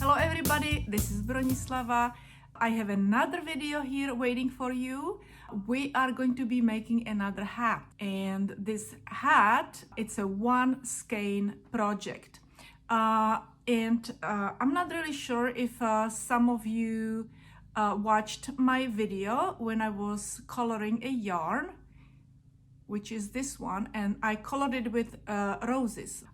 Hello everybody, this is Bronislava. I have another video here waiting for you. We are going to be making another hat, and this hat, it's a one skein project. I'm not really sure if some of you watched my video when I was coloring a yarn, which is this one, and I colored it with roses.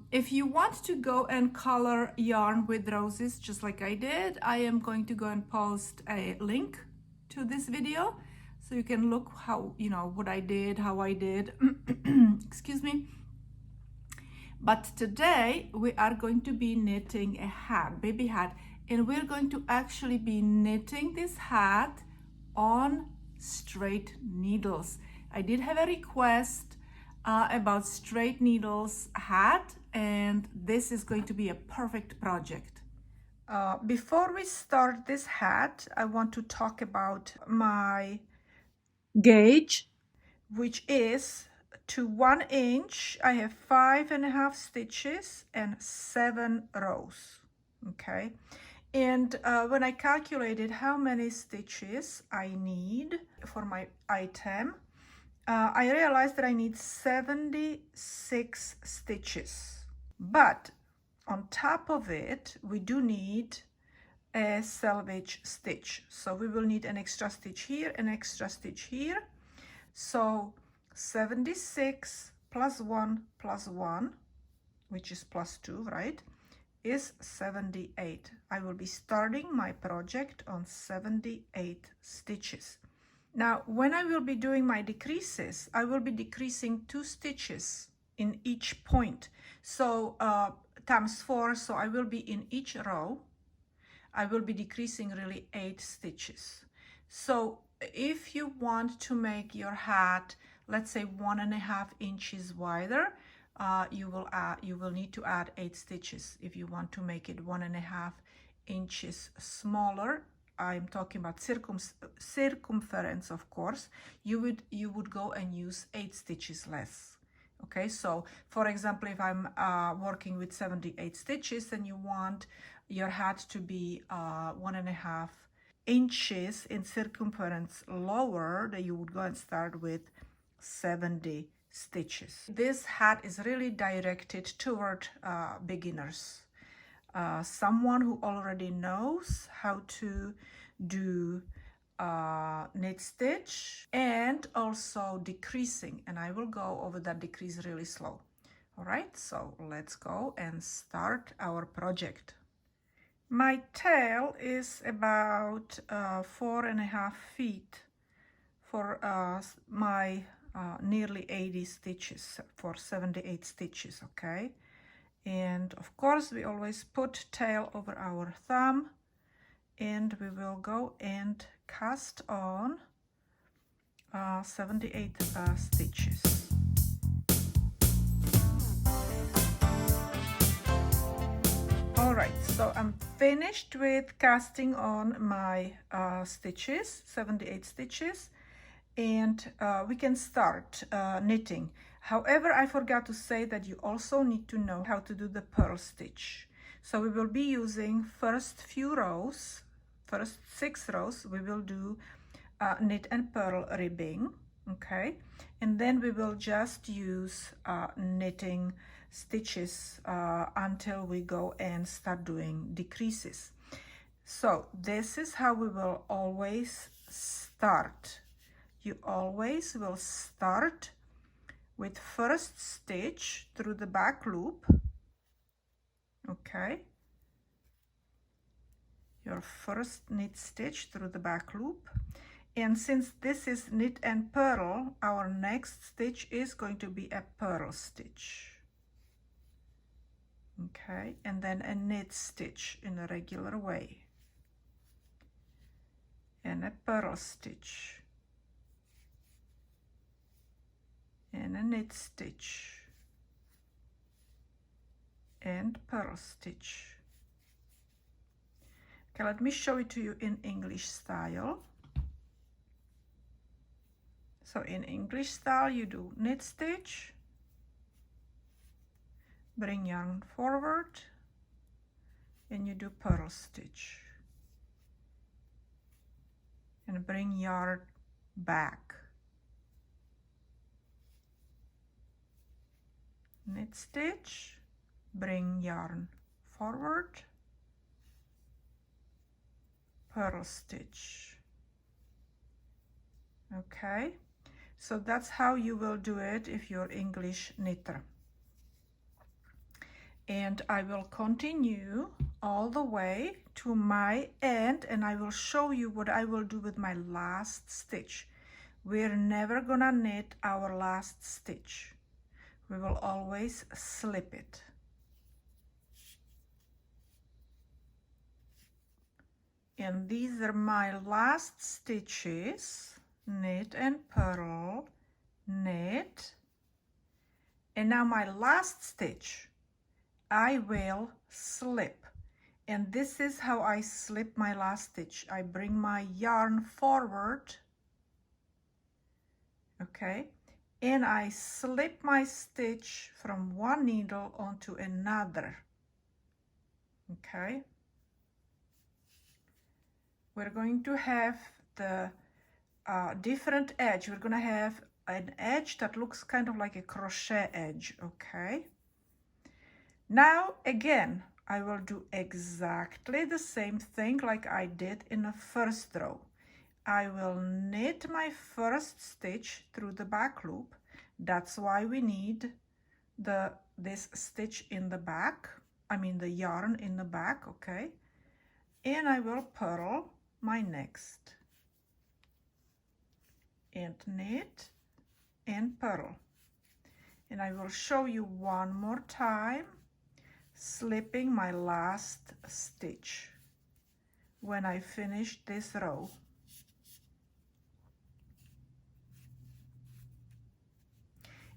If you want to go and color yarn with roses just like I did, I am going to go and post a link to this video so you can look how, what I did, how I did. Excuse me. But today we are going to be knitting a hat, baby hat, and we're going to actually be knitting this hat on straight needles. I did have a request about straight needles hat, and this is going to be a perfect project. Before we start this hat, I want to talk about my gauge, which is to 1 inch. I have 5.5 stitches and 7 rows. Okay, and when I calculated how many stitches I need for my item, I realized that I need 76 stitches, but on top of it we do need a selvage stitch, so we will need an extra stitch here, an extra stitch here. So 76 plus 1 plus 1, which is plus 2, right, is 78. I will be starting my project on 78 stitches. Now, when I will be doing my decreases, I will be decreasing 2 stitches in each point. So times 4, so I will be in each row, I will be decreasing really 8 stitches. So if you want to make your hat, let's say 1.5 inches wider, you will need to add 8 stitches. If you want to make it 1.5 inches smaller, I'm talking about circumference, of course, you would go and use 8 stitches less. Okay, so for example, if I'm working with 78 stitches, then you want your hat to be 1.5 inches in circumference lower, then you would go and start with 70 stitches. This hat is really directed toward beginners. Someone who already knows how to do knit stitch and also decreasing, and I will go over that decrease really slow. All right, so let's go and start our project. My tail is about 4.5 feet for my nearly 80 stitches, for 78 stitches, okay? And of course we always put tail over our thumb, and we will go and cast on 78 stitches. All right, so I'm finished with casting on my stitches, 78 stitches, and we can start knitting. However, I forgot to say that you also need to know how to do the purl stitch. So we will be using first 6 rows, we will do knit and purl ribbing, okay? And then we will just use knitting stitches until we go and start doing decreases. So this is how we will always start. You always will start with first stitch through the back loop, okay? Your first knit stitch through the back loop. And since this is knit and purl, our next stitch is going to be a purl stitch. Okay, and then a knit stitch in a regular way. And a purl stitch. And a knit stitch. And purl stitch. Okay, let me show it to you in English style. So in English style, you do knit stitch, bring yarn forward, and you do purl stitch and bring yarn back, knit stitch, bring yarn forward, purl stitch. Okay, so that's how you will do it if you're English knitter. And I will continue all the way to my end, and I will show you what I will do with my last stitch. We're never gonna knit our last stitch. We will always slip it. And these are my last stitches. Knit and purl, knit. And now my last stitch, I will slip. And this is how I slip my last stitch. I bring my yarn forward, okay, and I slip my stitch from one needle onto another, okay. We're going to have the different edge. We're going to have an edge that looks kind of like a crochet edge, okay. Now again, I will do exactly the same thing like I did in the first row. I will knit my first stitch through the back loop. That's why we need this stitch in the back, I mean the yarn in the back, okay? And I will purl my next. And knit and purl. And I will show you one more time slipping my last stitch when I finish this row.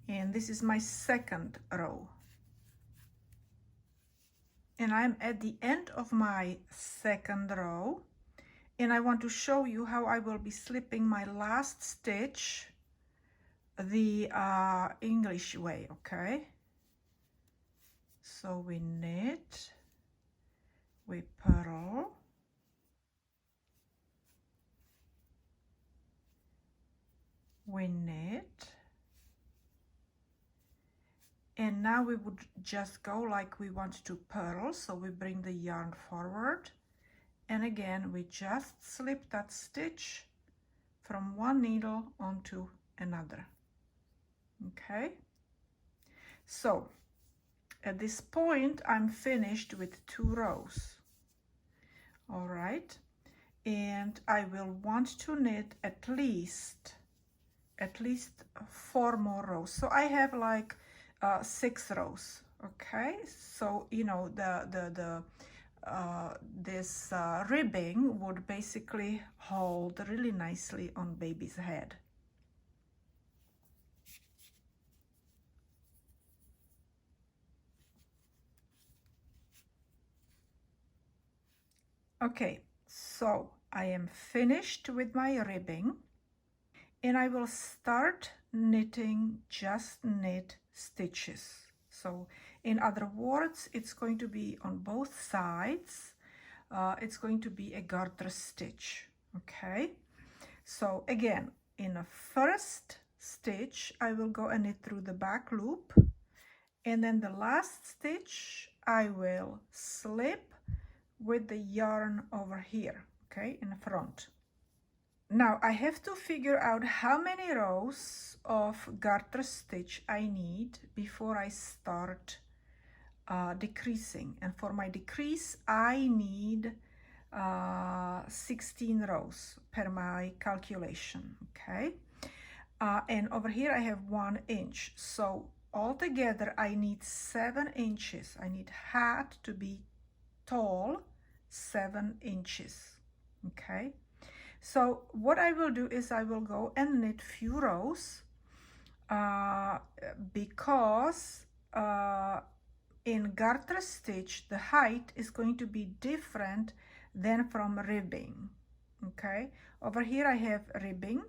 And this is my second row. And I'm at the end of my second row, and I want to show you how I will be slipping my last stitch the English way, okay? So we knit, we purl, we knit, and now we would just go like we want to purl, so we bring the yarn forward, and again we just slip that stitch from one needle onto another, okay? So at this point I'm finished with 2 rows, all right, and I will want to knit at least 4 more rows. So I have like 6 rows, okay? So you know this ribbing would basically hold really nicely on baby's head. Okay, so I am finished with my ribbing, and I will start knitting just knit stitches. So in other words, it's going to be on both sides. It's going to be a garter stitch, okay? So again, in the first stitch, I will go and knit through the back loop, and then the last stitch, I will slip with the yarn over here, okay, in the front. Now I have to figure out how many rows of garter stitch I need before I start decreasing. And for my decrease, I need 16 rows per my calculation, okay? And over here I have 1 inch. So altogether I need 7 inches. I need hat to be tall 7 inches, okay? So what I will do is I will go and knit few rows because in garter stitch the height is going to be different than from ribbing, okay? Over here I have ribbing,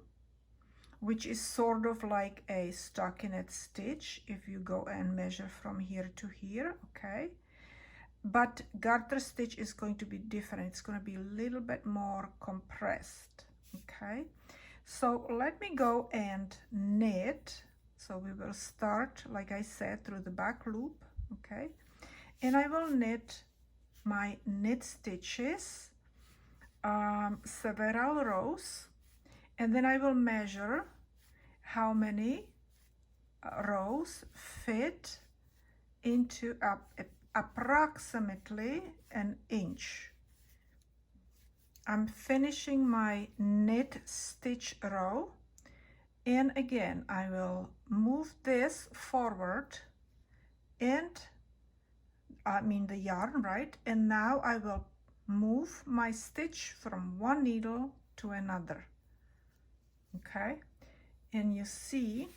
which is sort of like a stockinette stitch if you go and measure from here to here, okay? but garter stitch is going to be different. It's going to be a little bit more compressed. Okay, so let me go and knit. So we will start, like I said, through the back loop. Okay, and I will knit my knit stitches, several rows, and then I will measure how many rows fit into approximately an inch. I'm finishing my knit stitch row, and again I will move this forward, and I mean the yarn, right? And now I will move my stitch from one needle to another. Okay, and you see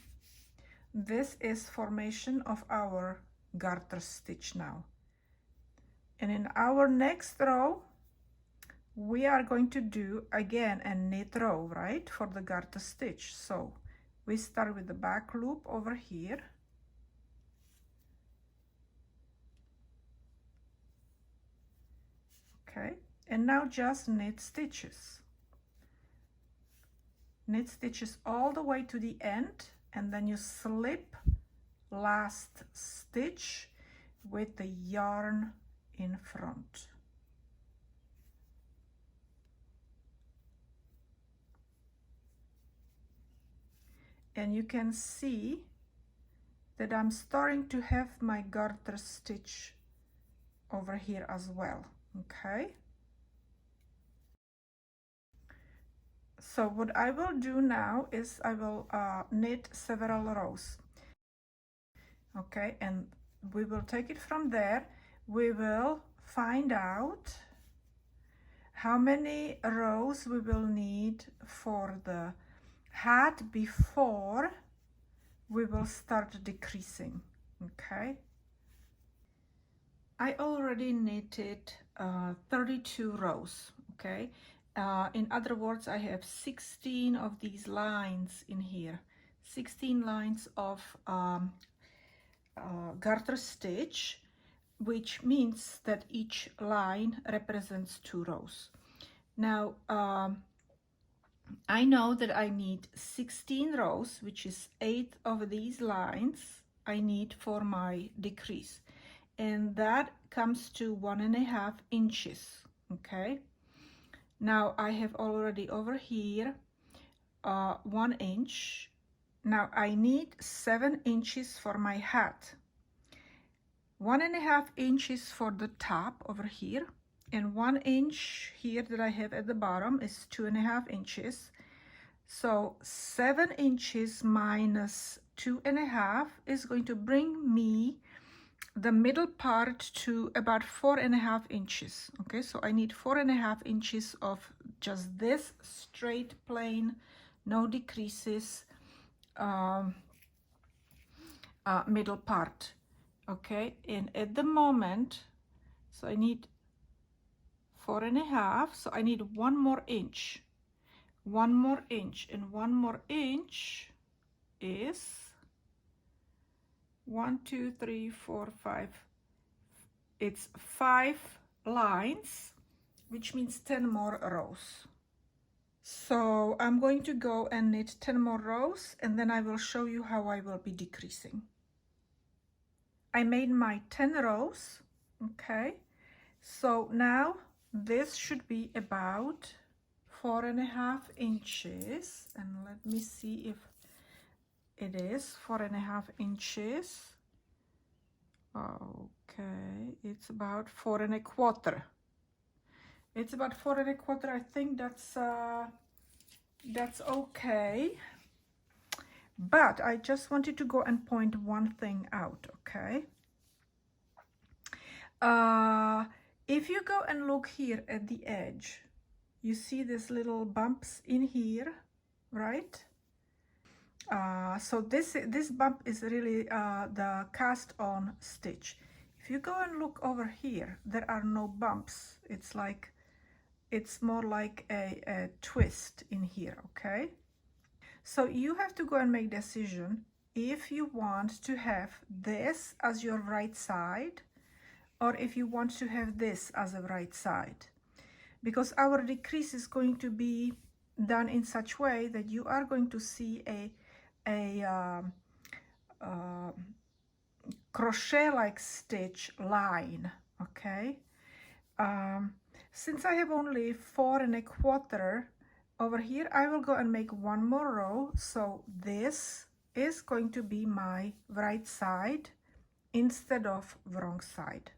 this is formation of our garter stitch now. And in our next row we are going to do again a knit row, right, for the garter stitch. So we start with the back loop over here, okay, and now just knit stitches all the way to the end, and then you slip last stitch with the yarn in front. And you can see that I'm starting to have my garter stitch over here as well. Okay, so what I will do now is I will knit several rows. Okay, and we will take it from there. We will find out how many rows we will need for the hat before we will start decreasing. Okay, I already knitted 32 rows. Okay, in other words, I have 16 of these lines in here, 16 lines of garter stitch, which means that each line represents 2 rows. Now I know that I need 16 rows, which is 8 of these lines I need for my decrease, and that comes to 1.5 inches. Okay, now I have already over here 1 inch. Now I need 7 inches for my hat, 1.5 inches for the top over here, and 1 inch here that I have at the bottom is 2.5 inches. So 7 inches minus 2.5 is going to bring me the middle part to about 4.5 inches. Okay, so I need 4.5 inches of just this straight plain, no decreases, middle part. Okay, and at the moment, so I need 4.5, so I need 1 more inch, 1 more inch, and 1 more inch is 1, 2, 3, 4, 5. It's 5 lines, which means 10 more rows. So I'm going to go and knit 10 more rows, and then I will show you how I will be decreasing. I made my 10 rows. Okay, so now this should be about 4.5 inches, and let me see if it is 4.5 inches. Okay, it's about 4.25. It's about 4.25. I think that's okay. But I just wanted to go and point one thing out. Okay, if you go and look here at the edge, you see these little bumps in here, right? So this bump is really the cast on stitch. If you go and look over here, there are no bumps. It's like, it's more like a twist in here. Okay, so you have to go and make decision if you want to have this as your right side, or if you want to have this as a right side, because our decrease is going to be done in such way that you are going to see a crochet-like stitch line, okay? Since I have only 4 1/4 over here, I will go and make one more row. So this is going to be my right side instead of wrong side.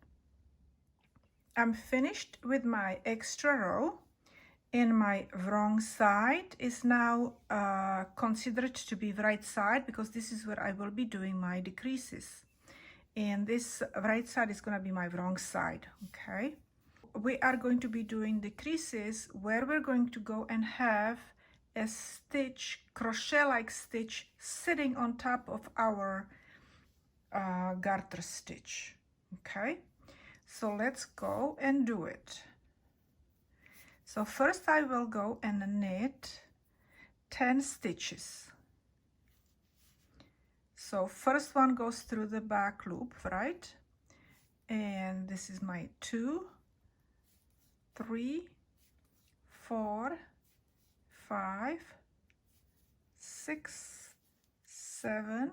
I'm finished with my extra row, and my wrong side is now considered to be right side, because this is where I will be doing my decreases, and this right side is going to be my wrong side. Okay, we are going to be doing decreases where we're going to go and have a stitch, crochet-like stitch, sitting on top of our garter stitch. Okay, so let's go and do it. So first I will go and knit 10 stitches. So first one goes through the back loop, right? And this is my 2, 3, 4, 5, 6, 7,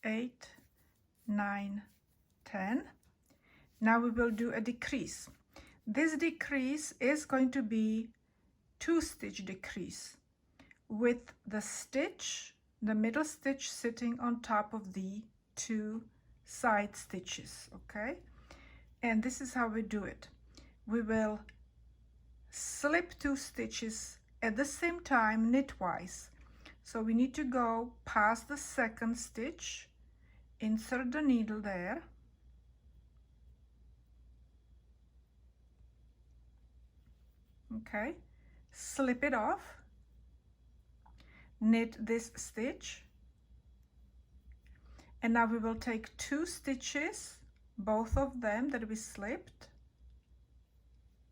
8, 9, 10. Now we will do a decrease. This decrease is going to be 2-stitch decrease with the stitch, the middle stitch, sitting on top of the 2 side stitches. Okay, and this is how we do it. We will slip 2 stitches at the same time knitwise. So we need to go past the second stitch, insert the needle there, okay, slip it off, knit this stitch, and now we will take 2 stitches, both of them that we slipped,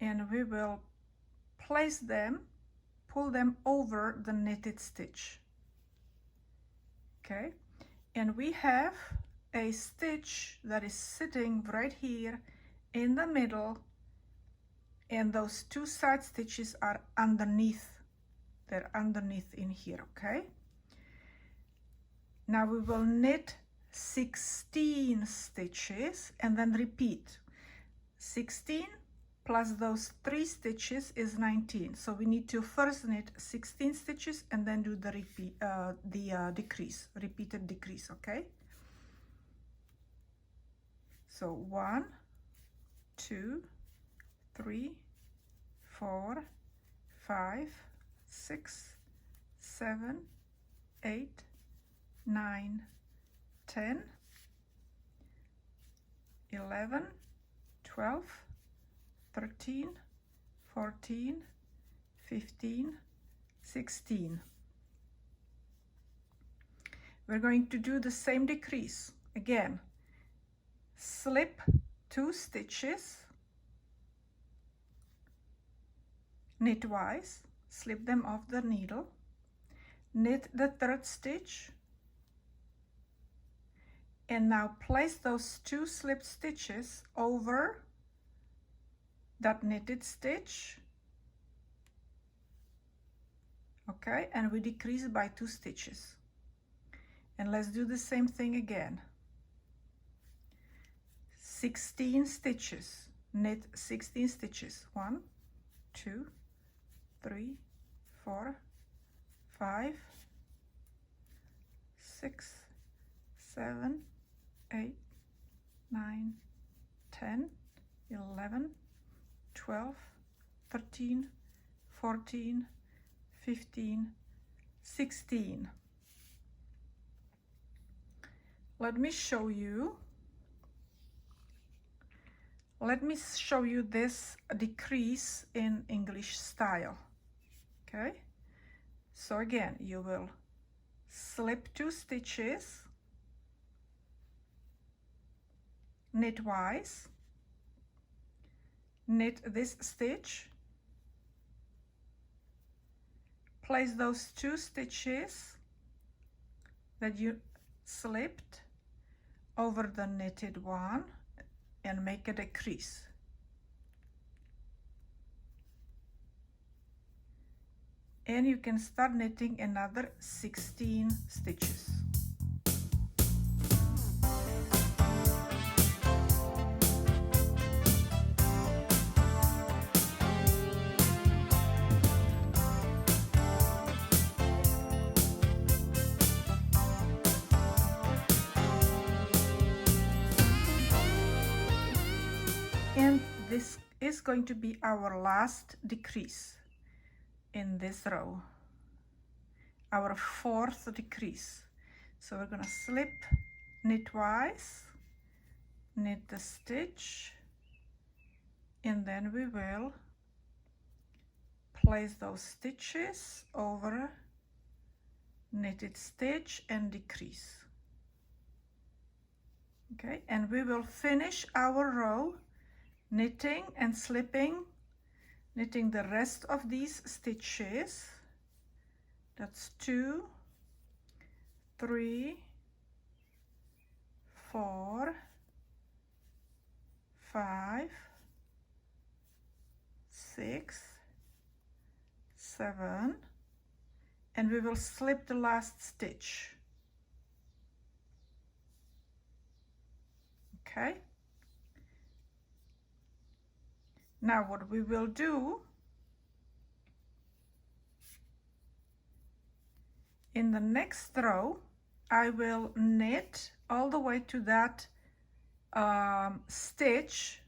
and we will place them, pull them over the knitted stitch. Okay, and we have a stitch that is sitting right here in the middle, and those 2 side stitches are underneath. They're underneath in here. Okay, now we will knit 16 stitches and then repeat. 16 plus those 3 stitches is 19. So we need to first knit 16 stitches and then do the repeat, decrease, repeated decrease. Okay, so 1, 2, 3, 4, 5, 6, 7, 8, 9, 10, 11, 12, 13, 14, 15, 16. We're going to do the same decrease again. Slip 2 stitches knitwise, slip them off the needle, knit the 3rd stitch, and now place those 2 slipped stitches over that knitted stitch. Okay, and we decrease by 2 stitches. And let's do the same thing again. 16 stitches, knit 16 stitches. 1, 2, 3, 4, 5, 6, 7, 8, 9, 10, 11, 12, 13, 14, 15, 16. Let me show you. Let me show you this decrease in English style. Okay, so again, you will slip 2 stitches knitwise, knit this stitch, place those 2 stitches that you slipped over the knitted one, and make a decrease. And you can start knitting another 16 stitches. And this is going to be our last decrease in this row, our 4th decrease. So we're gonna slip, knit twice, knit the stitch, and then we will place those stitches over knitted stitch and decrease. Okay, and we will finish our row knitting and slipping, knitting the rest of these stitches. That's 2, 3, 4, 5, 6, 7, and we will slip the last stitch. Okay. Now what we will do, in the next row, I will knit all the way to that stitch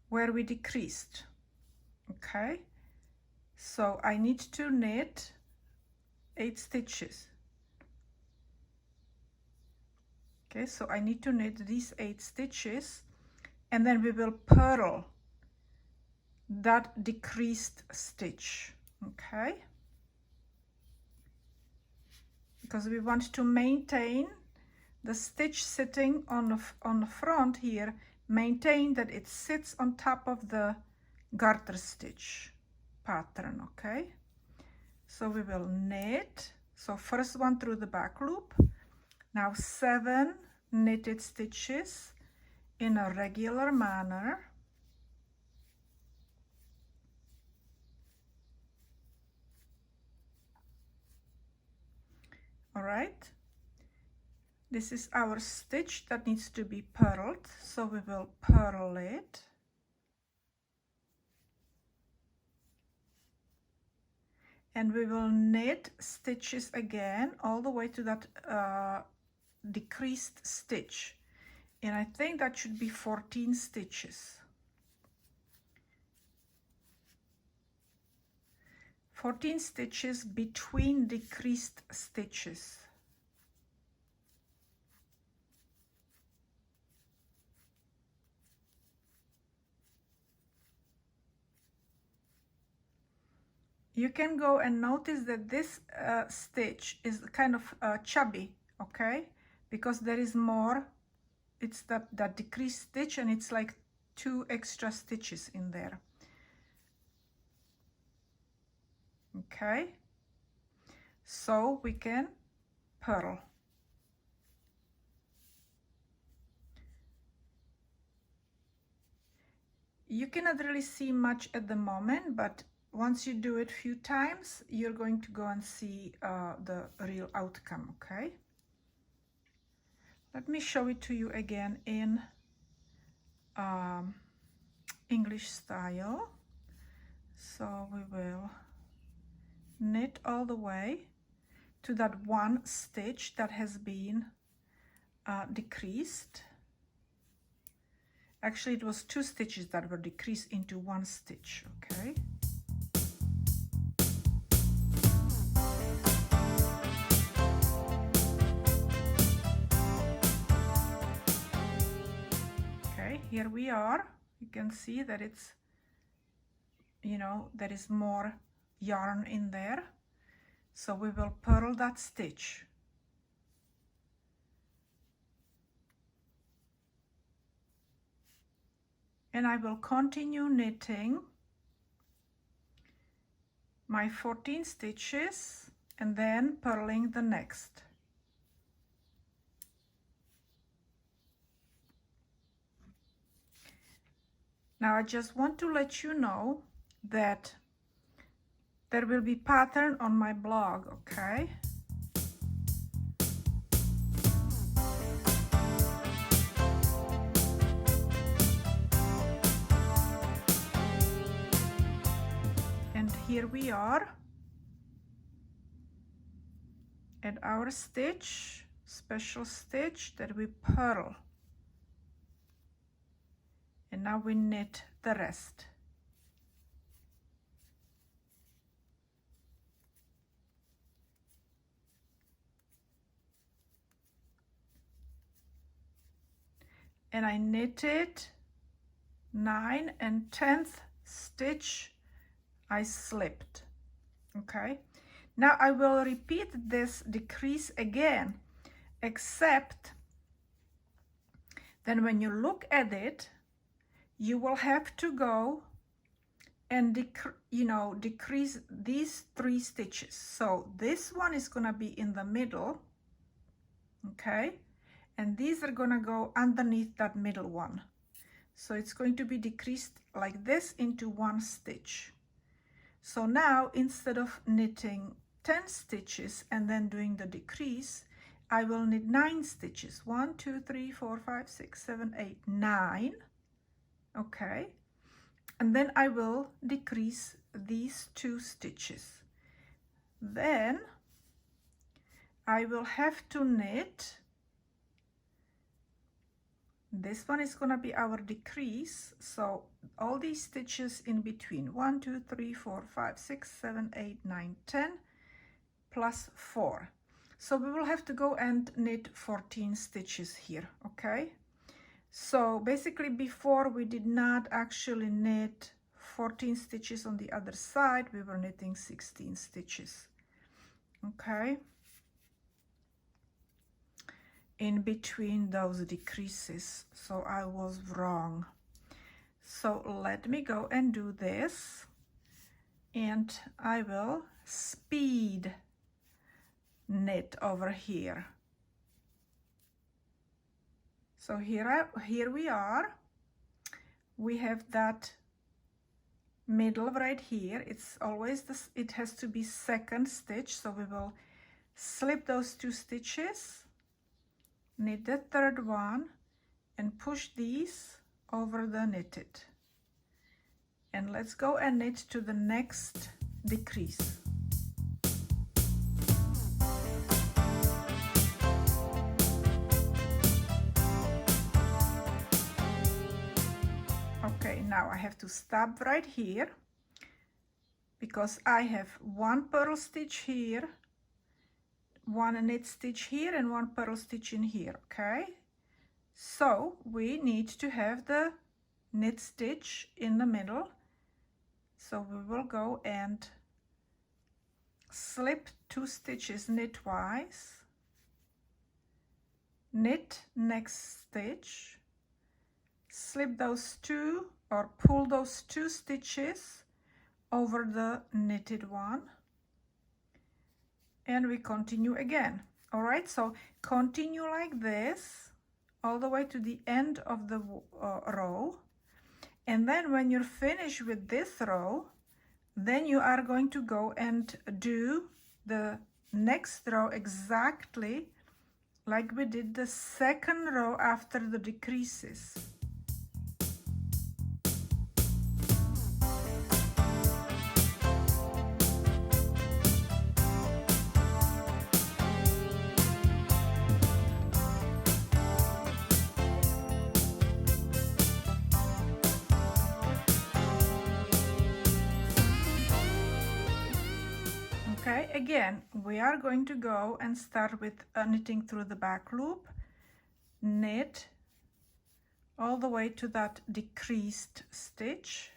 where we decreased. Okay, so I need to knit 8 stitches. Okay, so I need to knit these 8 stitches, and then we will purl that decreased stitch. Okay, because we want to maintain the stitch sitting on the front here, maintain that it sits on top of the garter stitch pattern. Okay, so we will knit, so first one through the back loop, now 7 knitted stitches in a regular manner. All right, this is our stitch that needs to be purled, so we will purl it. And we will knit stitches again all the way to that decreased stitch, and I think that should be 14 stitches. 14 stitches between decreased stitches. You can go and notice that this stitch is kind of chubby, okay, because there is more, it's that decreased stitch, and it's like 2 extra stitches in there. Okay, so we can purl. You cannot really see much at the moment, but once you do it a few times, you're going to go and see the real outcome. Okay, let me show it to you again in English style. So we will knit all the way to that one stitch that has been decreased. Actually, it was 2 stitches that were decreased into 1 stitch. Okay, here we are. You can see that it's, you know, there is more yarn in there, so we will purl that stitch. And I will continue knitting my 14 stitches and then purling the next. Now I just want to let you know that there will be pattern on my blog, okay? And here we are at our stitch, special stitch that we purl. And now we knit the rest. And I knitted 9 and 10th stitch I slipped. Okay, now I will repeat this decrease again, except then when you look at it, you will have to go and decrease these 3 stitches. So this one is gonna be in the middle, okay, and these are gonna go underneath that middle one. So it's going to be decreased like this into 1 stitch. So now instead of knitting 10 stitches and then doing the decrease, I will knit 9 stitches. 1, 2, 3, 4, 5, 6, 7, 8, 9. Okay, and then I will decrease these 2 stitches. Then I will have to knit, this one is going to be our decrease, so all these stitches in between, 1, 2, 3, 4, 5, 6, 7, 8, 9, 10 plus 4. So we will have to go and knit 14 stitches here, okay? So basically before we did not actually knit 14 stitches on the other side, we were knitting 16 stitches, okay, in between those decreases. So I was wrong. So let me go and do this, and I will speed knit over here. So here we are. We have that middle right here. It's always this, it has to be second stitch, so we will slip those 2 stitches, knit the 3rd one, and push these over the knitted. And let's go and knit to the next decrease. Okay, now I have to stop right here because I have 1 purl stitch here, 1 knit stitch here, and 1 purl stitch in here, okay? So we need to have the knit stitch in the middle. So we will go and slip 2 stitches knitwise, knit next stitch, slip those 2 or pull those 2 stitches over the knitted one, and we continue again. All right, so continue like this all the way to the end of the row, and then when you're finished with this row, then you are going to go and do the next row exactly like we did the 2nd row after the decreases. Okay, again, we are going to go and start with knitting through the back loop, knit all the way to that decreased stitch.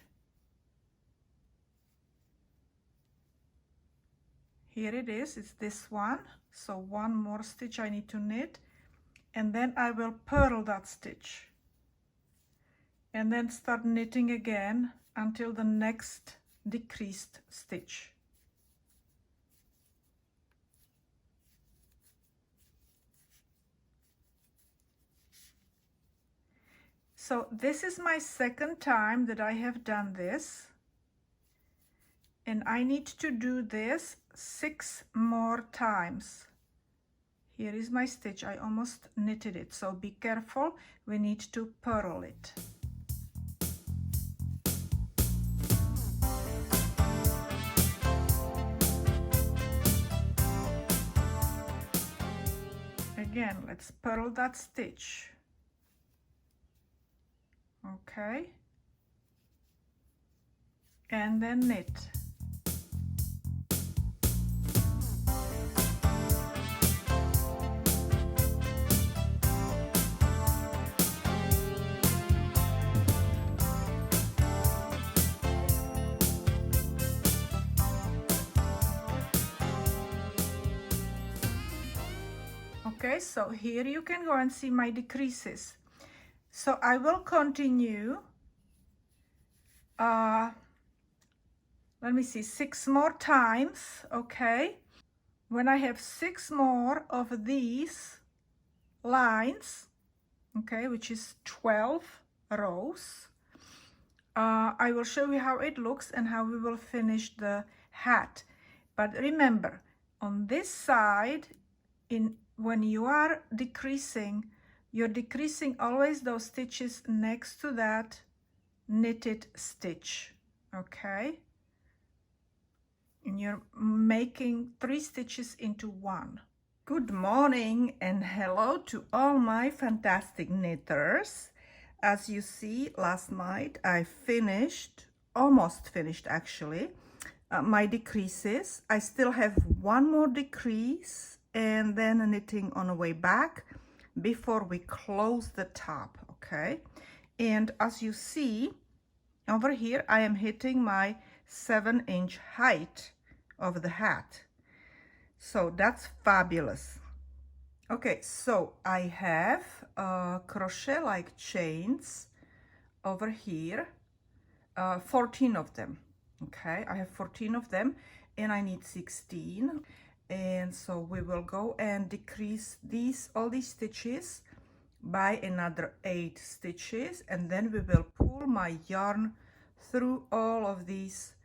Here it is, it's this one, so 1 more stitch I need to knit, and then I will purl that stitch, and then start knitting again until the next decreased stitch. So this is my second time that I have done this, and I need to do this 6 more times. Here is my stitch. I almost knitted it, so be careful. We need to purl it. Again, let's purl that stitch. Okay, and then knit. Okay, so here you can go and see my decreases. So I will continue, let me see, 6 more times, okay? When I have 6 more of these lines, okay, which is 12 rows, I will show you how it looks and how we will finish the hat. But remember, on this side, when you are decreasing, you're decreasing always those stitches next to that knitted stitch, okay? And you're making 3 stitches into 1. Good morning and hello to all my fantastic knitters. As you see, last night I almost finished actually, my decreases. I still have 1 more decrease and then a knitting on the way back before we close the top, okay? And as you see over here, I am hitting my 7-inch height of the hat. So that's fabulous. Okay, so I have crochet like chains over here, 14 of them. Okay, I have 14 of them and I need 16. And so we will go and decrease all these stitches by another 8 stitches, and then we will pull my yarn through all of these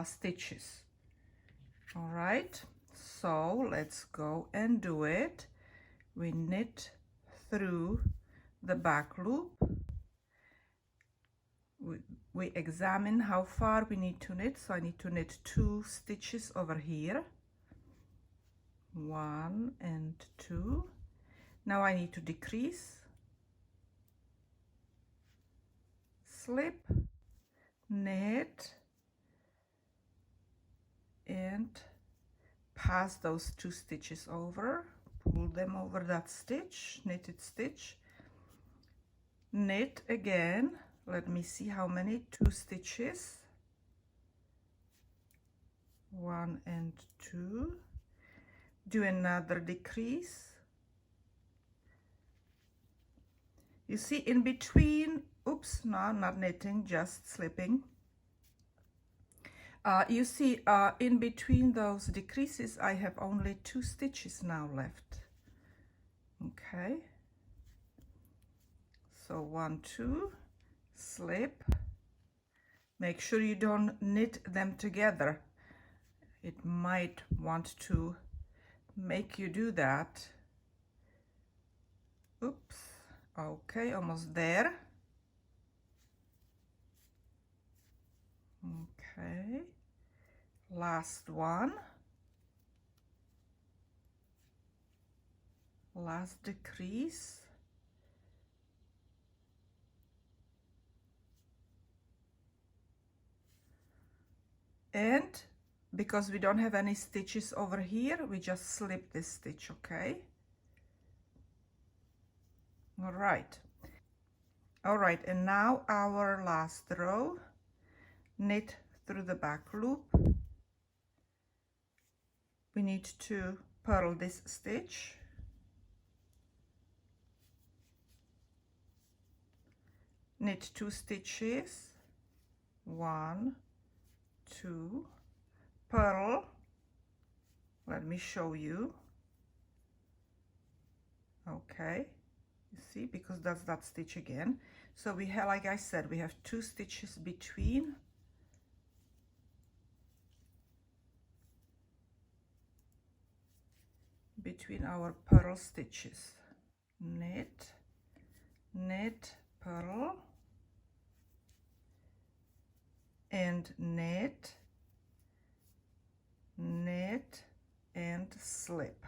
stitches. All right, so let's go and do it. We knit through the back loop. We examine how far we need to knit. So I need to knit 2 stitches over here, 1 and 2. Now I need to decrease, slip, knit, and pass those 2 stitches over, pull them over that stitch, knitted stitch, knit again. Let me see how many, 2 stitches, 1 and 2, do another decrease. You see in between, oops, no, not knitting, just slipping. You see in between those decreases, I have only 2 stitches now left. Okay, so 1, 2, slip. Make sure you don't knit them together. It might want to make you do that. Oops. Okay, almost there. Okay, last one, last decrease, and because we don't have any stitches over here, we just slip this stitch. Okay, all right, and now our last row, knit through the back loop. We need to purl this stitch, knit 2 stitches, 1, 2, purl. Let me show you. Okay, you see, because that's that stitch again. So we have, like I said, we have 2 stitches between. Between our purl stitches. Knit, knit, purl, and knit, knit, and slip.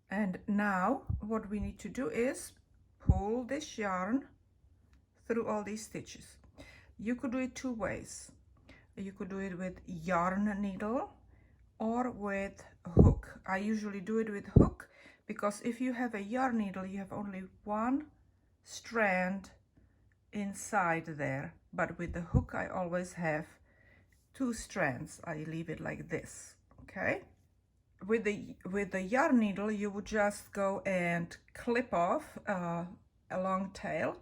And now what we need to do is pull this yarn through all these stitches. You could do it 2 ways. You could do it with yarn needle or with hook. I usually do it with hook because if you have a yarn needle, you have only 1 strand inside there, but with the hook I always have 2 strands. I leave it like this, okay? With the yarn needle, you would just go and clip off a long tail,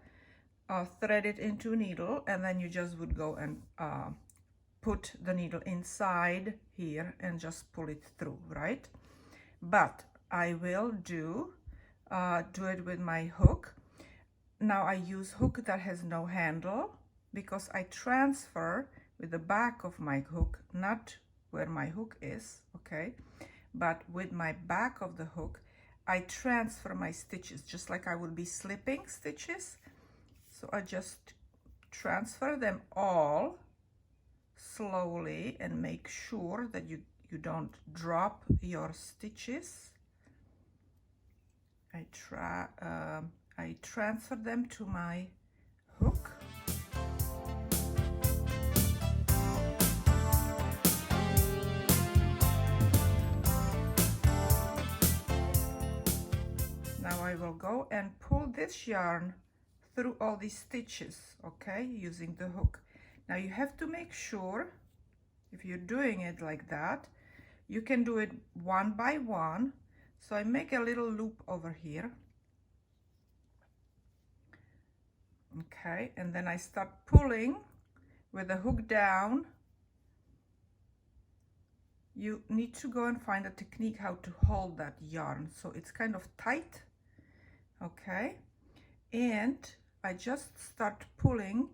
thread it into a needle, and then you just would go and put the needle inside here and just pull it through, right? But I will do it with my hook. Now I use hook that has no handle because I transfer with the back of my hook, not where my hook is, okay? But with my back of the hook, I transfer my stitches just like I would be slipping stitches. So I just transfer them all slowly and make sure that you don't drop your stitches. I transfer them to my hook. Now I will go and pull this yarn through all these stitches, okay, using the hook. Now you have to make sure, if you're doing it like that, you can do it 1 by 1. So I make a little loop over here, okay, and then I start pulling with the hook down. You need to go and find a technique how to hold that yarn so it's kind of tight, okay, and I just start pulling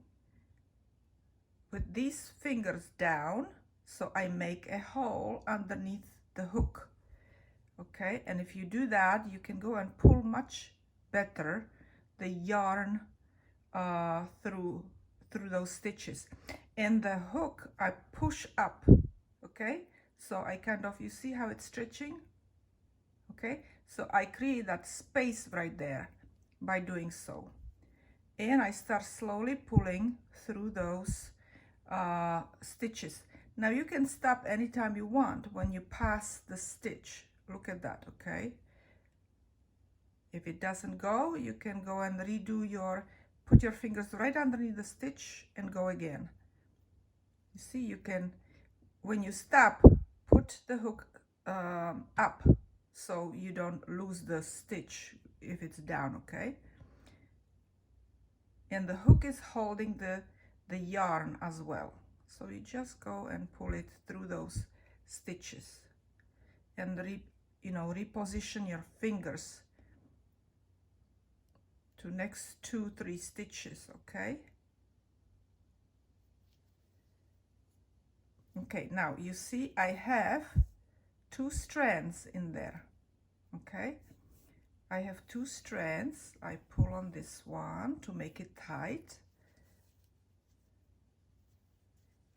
with these fingers down, so I make a hole underneath the hook, okay? And if you do that, you can go and pull much better the yarn through those stitches. And the hook I push up, okay? So I kind of, you see how it's stretching, okay? So I create that space right there by doing so, and I start slowly pulling through those stitches. Now you can stop anytime you want when you pass the stitch. Look at that, okay? If it doesn't go, you can go and redo put your fingers right underneath the stitch and go again. You see, you can, when you stop, put the hook up so you don't lose the stitch if it's down, okay? And the hook is holding the yarn as well. So you just go and pull it through those stitches and reposition your fingers to next 2-3 stitches, okay? Okay, now you see I have 2 strands in there, okay? I have 2 strands. I pull on this one to make it tight,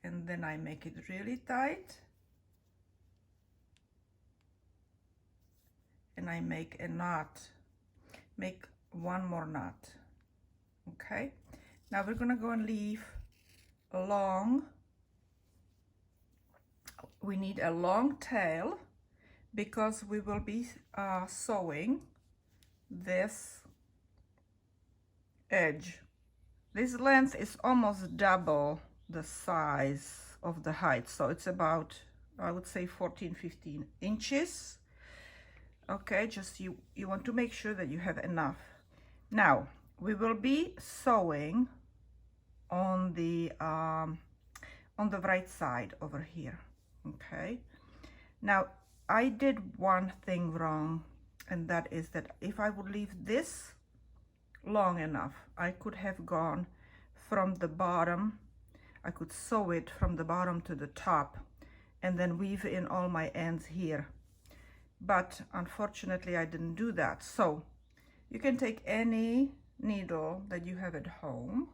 and then I make it really tight, and I make a knot, make 1 more knot, okay? Now we're gonna go and leave we need a long tail because we will be sewing this edge. This length is almost double the size of the height, so it's about, I would say, 14-15 inches. Okay, just you want to make sure that you have enough. Now we will be sewing on the right side over here, okay? Now I did one thing wrong, and that is that if I would leave this long enough. I could have gone from the bottom, I could sew it from the bottom to the top and then weave in all my ends here. But unfortunately, I didn't do that. So you can take any needle that you have at home.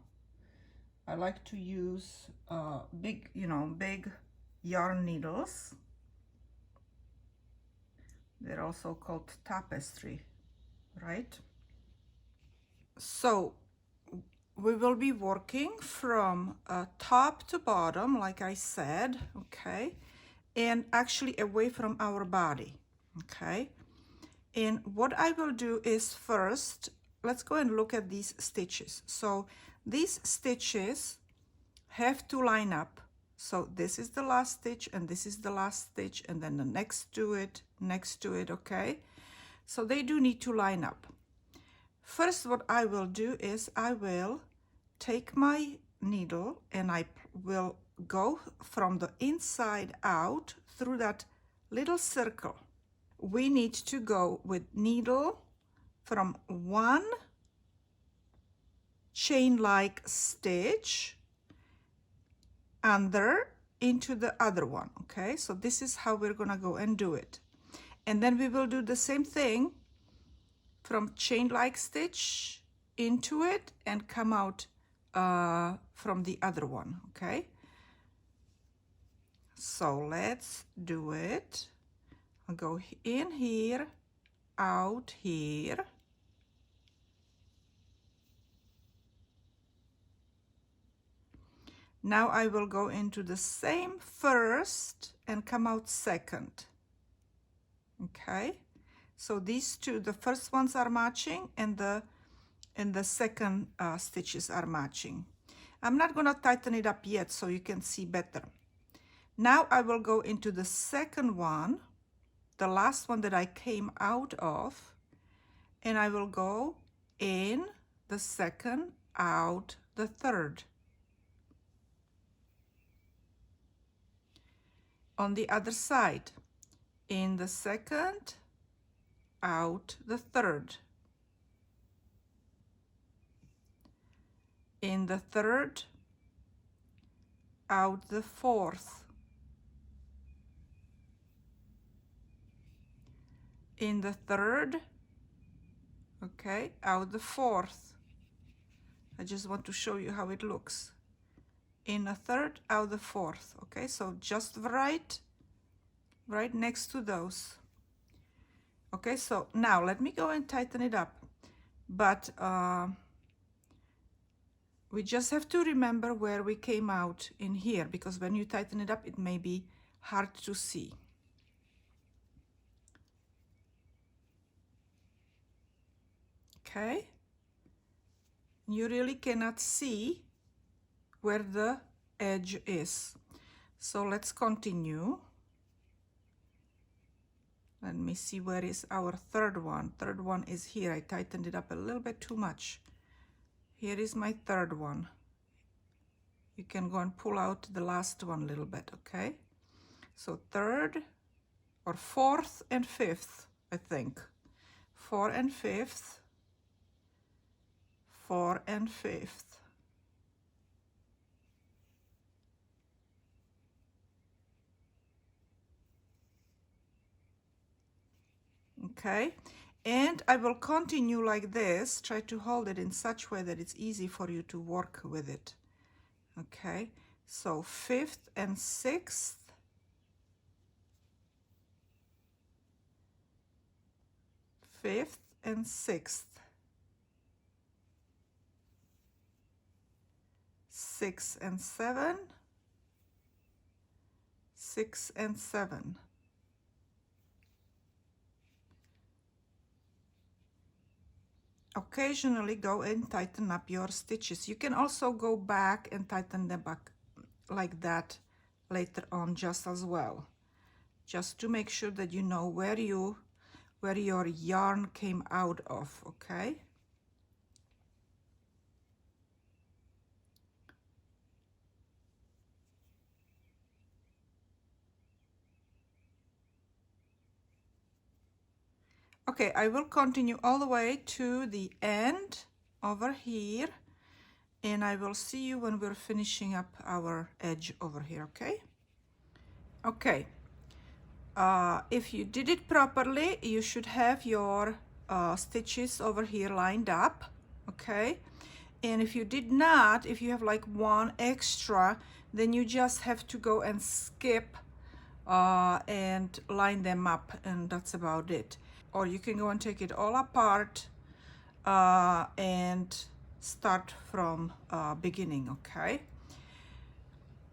I like to use big, big yarn needles. They're also called tapestry, right? So we will be working from top to bottom, like I said, okay? And actually away from our body, okay? And what I will do is first, let's go and look at these stitches. So these stitches have to line up. So this is the last stitch and this is the last stitch and then the next to it, okay? So they do need to line up. First, what I will do is I will take my needle and I will go from the inside out through that little circle. We need to go with needle from one chain-like stitch under into the other one, okay? So this is how we're gonna go and do it. And then we will do the same thing from chain-like stitch into it and come out from the other one, okay? So let's do it. I'll go in here, out here. Now I will go into the same first and come out second. Okay, so these two, the first ones are matching and the second stitches are matching. I'm not gonna tighten it up yet so you can see better. Now I will go into the second one, the last one that I came out of, and I will go in the second, out the third. On the other side, in the second, out the third. In the third, out the fourth. In the third, okay, out the fourth. I just want to show you how it looks. In a third, out the fourth, okay? So just right next to those. Okay, so now let me go and tighten it up. But we just have to remember where we came out in here, because when you tighten it up, it may be hard to see. Okay, you really cannot see where the edge is. So let's continue. Let me see, where is our third one? Third one is here. I tightened it up a little bit too much. Here is my third one. You can go and pull out the last one a little bit, okay? So third or fourth and fifth, I think. 4 and 5th, 4 and 5th. Okay, and I will continue like this, try to hold it in such way that it's easy for you to work with it. Okay, so 5th and 6th, 5th and 6th, 6 and 7, 6 and 7. Occasionally go and tighten up your stitches. You can also go back and tighten them back like that later on just as well, just to make sure that you know where your yarn came out of, okay? Okay, I will continue all the way to the end over here, and I will see you when we're finishing up our edge over here, okay? Okay, if you did it properly, you should have your stitches over here lined up, okay? And if you did not, if you have like one extra, then you just have to go and skip and line them up, and that's about it. Or you can go and take it all apart and start from beginning, okay?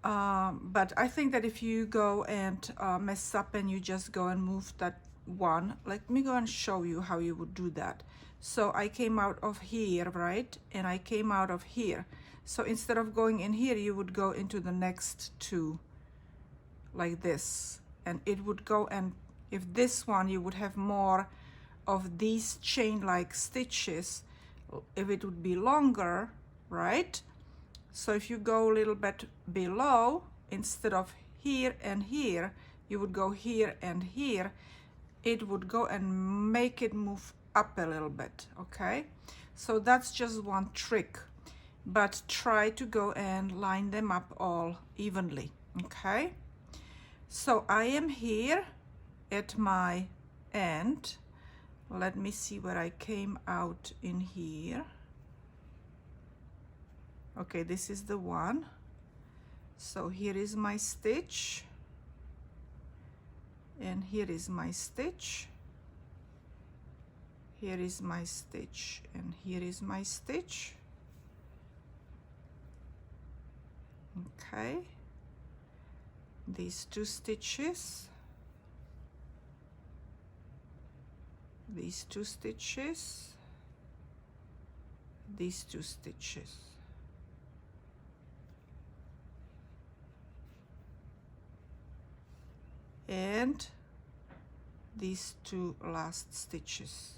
But I think that if you go and mess up and you just go and move that one, let me go and show you how you would do that. So I came out of here, right? And I came out of here. So instead of going in here, you would go into the next two like this, and it would go, and if this one, you would have more of these chain-like stitches if it would be longer, right? So if you go a little bit below, instead of here and here, you would go here and here, it would go and make it move up a little bit, okay? So that's just one trick, but try to go and line them up all evenly, okay? So I am here at my end. Let me see where I came out in here. Okay, this is the one. So here is my stitch, and here is my stitch. Here is my stitch, and here is my stitch. Okay, these two stitches, these two stitches, these two stitches. And these two last stitches.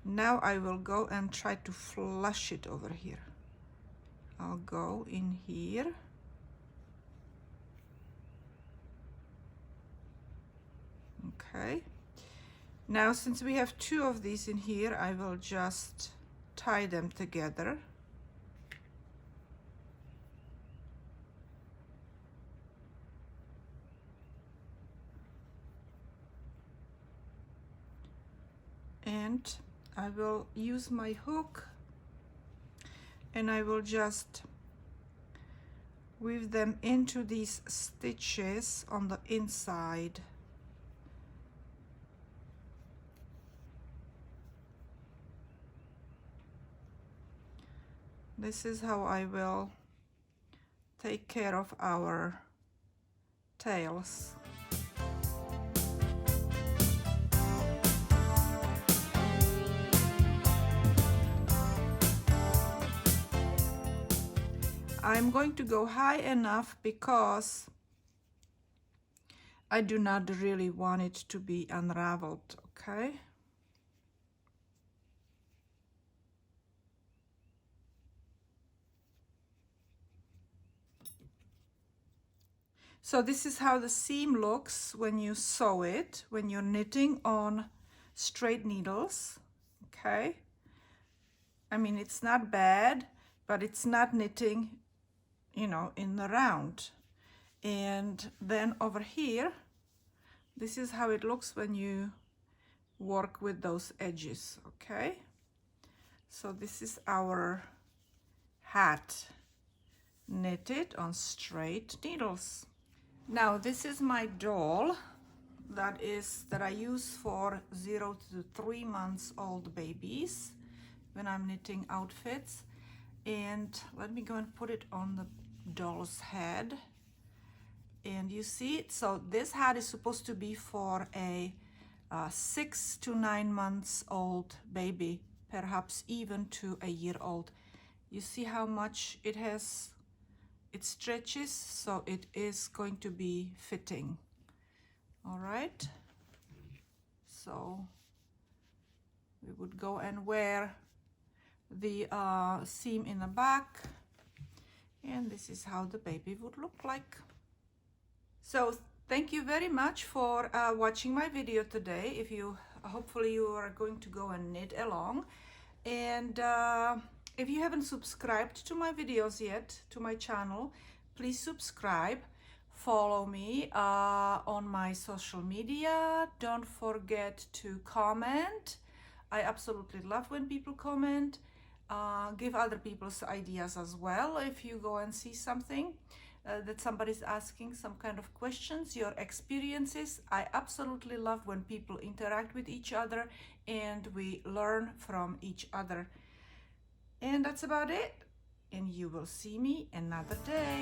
Now I will go and try to flush it over here. I'll go in here. Okay. Now since we have two of these in here, I will just tie them together. And I will use my hook, and I will just weave them into these stitches on the inside. This is how I will take care of our tails. I'm going to go high enough because I do not really want it to be unraveled, okay? So this is how the seam looks when you sew it, when you're knitting on straight needles, okay? I mean, it's not bad, but it's not knitting, you know, in the round. And then over here, this is how it looks when you work with those edges, okay? So this is our hat knitted on straight needles. Now this is my doll that I use for 0 to 3 months old babies when I'm knitting outfits. And let me go and put it on the doll's head. And you see, so this hat is supposed to be for a 6 to 9 months old baby, perhaps even to a year old. You see how much it has, it stretches, so it is going to be fitting. All right, so we would go and wear the seam in the back, and this is how the baby would look like. So thank you very much for watching my video today. If you hopefully you are going to go and knit along. And if you haven't subscribed to my videos yet, to my channel, please subscribe. Follow me on my social media. Don't forget to comment. I absolutely love when people comment. Give other people's ideas as well. If you go and see something that somebody's asking, some kind of questions, your experiences. I absolutely love when people interact with each other and we learn from each other. And that's about it. And you will see me another day.